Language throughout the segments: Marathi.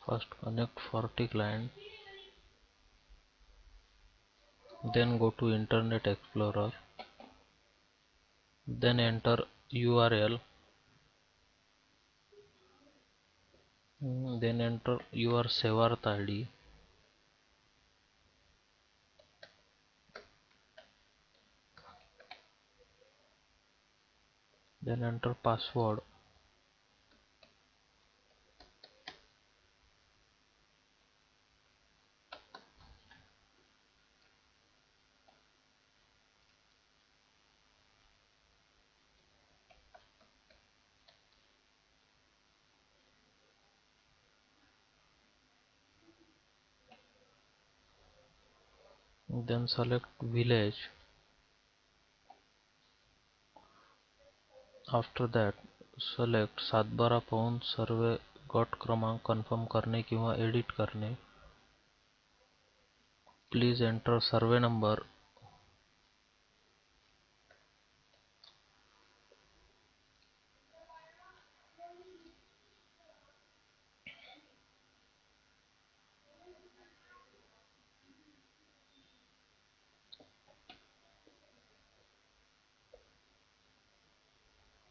First connect FortiClient, client, then go to Internet Explorer, then enter URL, then enter your server ID, then enter password. Then select village. After that select सातबारा पाहून सर्वे गट क्रमांक कन्फर्म करणे किंवा एडिट करणे. Please enter survey number.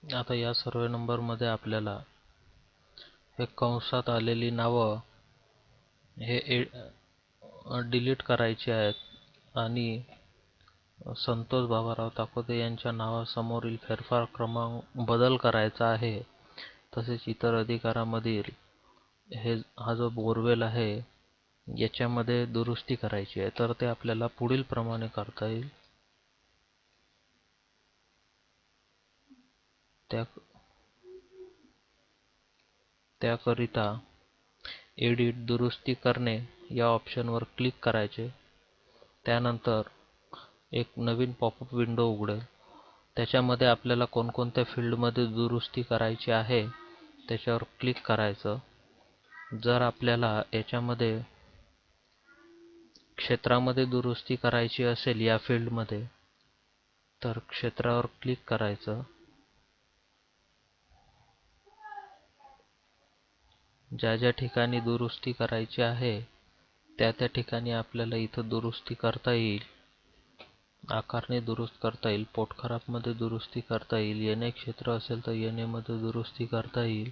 आता या सर्वे नंबर मध्ये आपल्याला हे कंसात आलेली नावं हे डिलीट करायची आहेत आणि संतोष बाबाराव ताकोते यांच्या नावासमोरील फेरफार क्रमांक बदल करायचा आहे. तसेच इतर अधिकारामधील हा जो बोरवेल आहे याच्यामध्ये दुरुस्ती करायची आहे. तर ते आपल्याला पुढील प्रमाणे करता येईल. त्याकरिता एडिट दुरुस्ती करणे या ऑप्शनवर क्लिक करायचे. त्यानंतर एक नवीन पॉपअप विंडो उघडेल. त्याच्यामध्ये आपल्याला कोणकोणत्या फील्डमध्ये दुरुस्ती करायची आहे त्याच्यावर क्लिक करायचं. जर आपल्याला याच्यामध्ये क्षेत्रामध्ये दुरुस्ती करायची असेल या फील्डमध्ये तर क्षेत्रावर क्लिक करायचं. ज्या ज्या ठिकाणी दुरुस्ती करायची आहे त्या त्या ठिकाणी आपल्याला इथं दुरुस्ती करता येईल. आकारने दुरुस्त करता येईल, पोटखराबमध्ये दुरुस्ती करता येईल, येणे क्षेत्र असेल तर येणे मध्ये दुरुस्ती करता येईल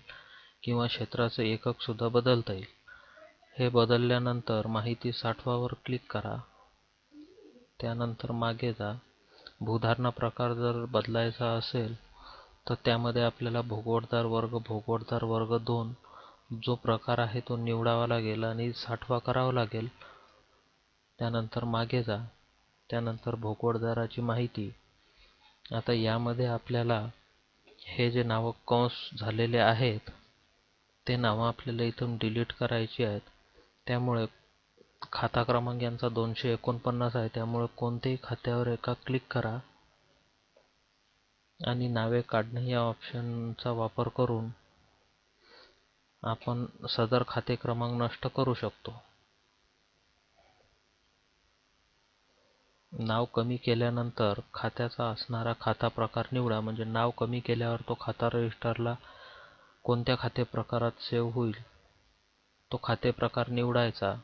किंवा क्षेत्राचे एकक सुद्धा बदलता येईल. हे बदलल्यानंतर माहिती साठवावर क्लिक करा. त्यानंतर मागे जा. भूधारणा प्रकार जर बदलायचा असेल तर त्यामध्ये आपल्याला भोगवटदार वर्ग 2 जो प्रकार आहे तो निवडावा लागेल आणि साठवा करावा लागेल. त्यानंतर मागे जा. त्यानंतर भोगवटदाराची माहिती. आता यामध्ये आपल्याला हे जे नाव कंस झालेले आहेत ते नाव आपल्याला इथून डिलीट करायची आहेत. त्यामुळे खाता क्रमांक यांचा 249 आहे. त्यामुळे कोणत्याही खात्यावर एका क्लिक करा आणि नावे काढणे या ऑप्शनचा वापर करून आपण सदर खाते क्रमांक नष्ट करू शकतो. नाव कमी केल्यानंतर खात्याचा असणारा खाता प्रकार निवडा. म्हणजे नाव कमी केल्यावर तो खाता रजिस्टरला कोणत्या खाते प्रकारात सेव्ह होईल तो खाते प्रकार निवडायचा.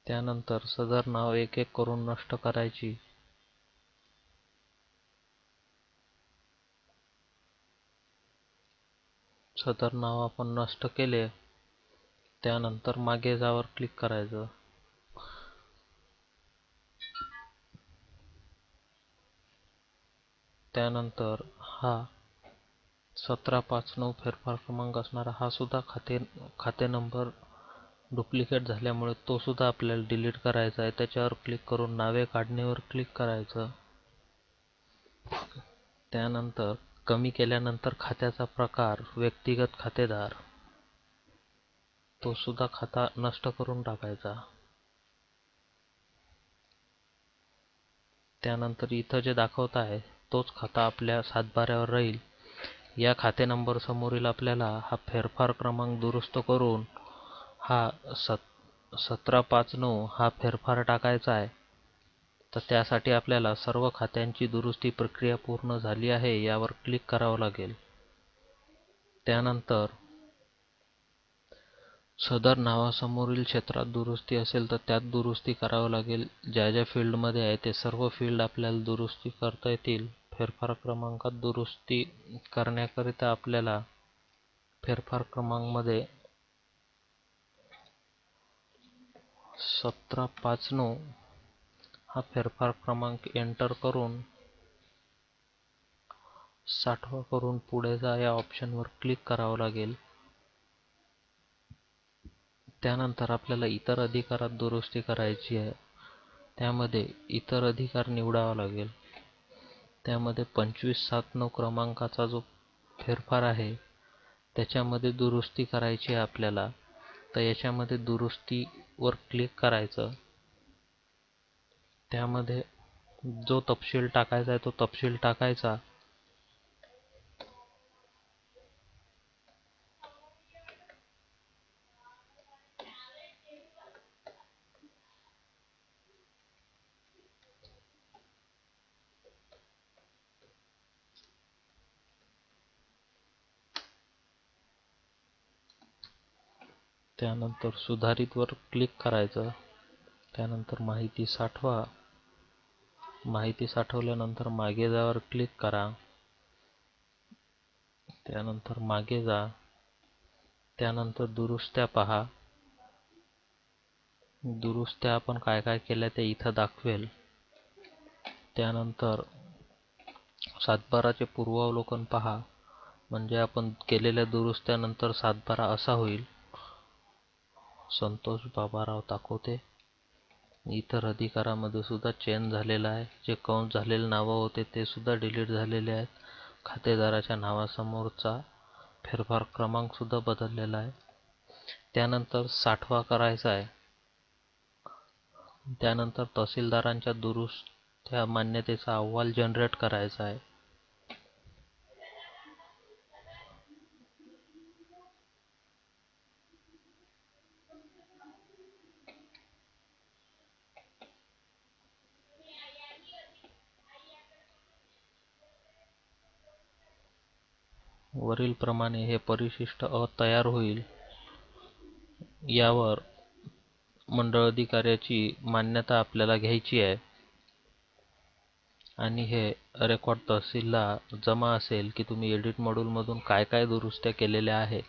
त्यानंतर सदर नाव एक एक करून नष्ट करायची. सदर नाव आपण नष्ट केले. त्यानंतर मागे जावर क्लिक करायचं. त्यानंतर हा 1759 फेरफार क्रमांक असणारा हा सुद्धा खाते नंबर डुप्लिकेट झाल्यामुळे तो सुद्धा आपल्याला डिलीट करायचा आहे. त्याच्यावर क्लिक करून नावे काढण्यावर क्लिक करायचं. त्यानंतर कमी केल्यानंतर खात्याचा प्रकार व्यक्तिगत खातेदार तो सुद्धा खाता नष्ट करून टाकायचा. त्यानंतर इथं जे दाखवत आहे तोच खाता आपल्या सातबाऱ्यावर राहील. या खाते नंबर समोरील आपल्याला हा फेरफार क्रमांक दुरुस्त करून हा 1759 हा फेरफार टाकायचा आहे. तर त्यासाठी आपल्याला सर्व खात्यांची दुरुस्ती प्रक्रिया पूर्ण झाली आहे यावर क्लिक करावं लागेल. त्यानंतर सदर नावासमोरील क्षेत्रात दुरुस्ती असेल तर त्यात दुरुस्ती करावं लागेल. ज्या ज्या फील्डमध्ये आहे ते सर्व फील्ड आपल्याला दुरुस्ती करता येतील. फेरफार क्रमांकात दुरुस्ती करण्याकरिता आपल्याला फेरफार क्रमांकमध्ये 1759 हा फेरफार क्रमांक एंटर करून 60 करून पुढे जा या ऑप्शनवर क्लिक करावं लागेल. त्यानंतर आपल्याला इतर अधिकारात दुरुस्ती करायची आहे. त्यामध्ये इतर अधिकार निवडावा लागेल. त्यामध्ये 2579 क्रमांकाचा जो फेरफार आहे त्याच्यामध्ये दुरुस्ती करायची आहे आपल्याला. तर याच्यामध्ये दुरुस्तीवर क्लिक करायचं. त्यामध्ये जो तपशील टाकायचा आहे तो तपशील टाकायचा. त्यानंतर सुधारितवर क्लिक करायचं. त्यानंतर माहिती साठवा. माहिती साठवल्यानंतर मागे जावर क्लिक करा. त्यानंतर मागे जा. त्यानंतर दुरुस्त्या पहा. दुरुस्त्या आपण काय काय केल्या ते इथं दाखवेल. त्यानंतर सातबाराचे पूर्वावलोकन पहा. म्हणजे आपण केलेल्या दुरुस्त्यानंतर सातबारा असा होईल. संतोष बाबाराव ताकोते. इतर अधिकारामध्ये सुद्धा चेंज झालेला आहे. जे काउंट झालेले नावं होते ते सुद्धा डिलीट झालेले आहेत. खातेदाराच्या नावासमोरचा फेरफार क्रमांक सुद्धा बदललेला आहे. त्यानंतर 60वा करायचा आहे. त्यानंतर तहसीलदारांच्या दुरुस्त्या मान्यतेचा अहवाल जनरेट करायचा आहे. वरील प्रमाणे हे परिशिष्ट अ तयार होईल. यावर मंडळ अधिकाऱ्याची मान्यता आपल्याला घ्यायची आहे आणि हे रेकॉर्ड तहसीलला जमा असेल की तुम्ही एडिट मॉड्यूल मधून काय काय दुरुस्त्या केलेल्या आहे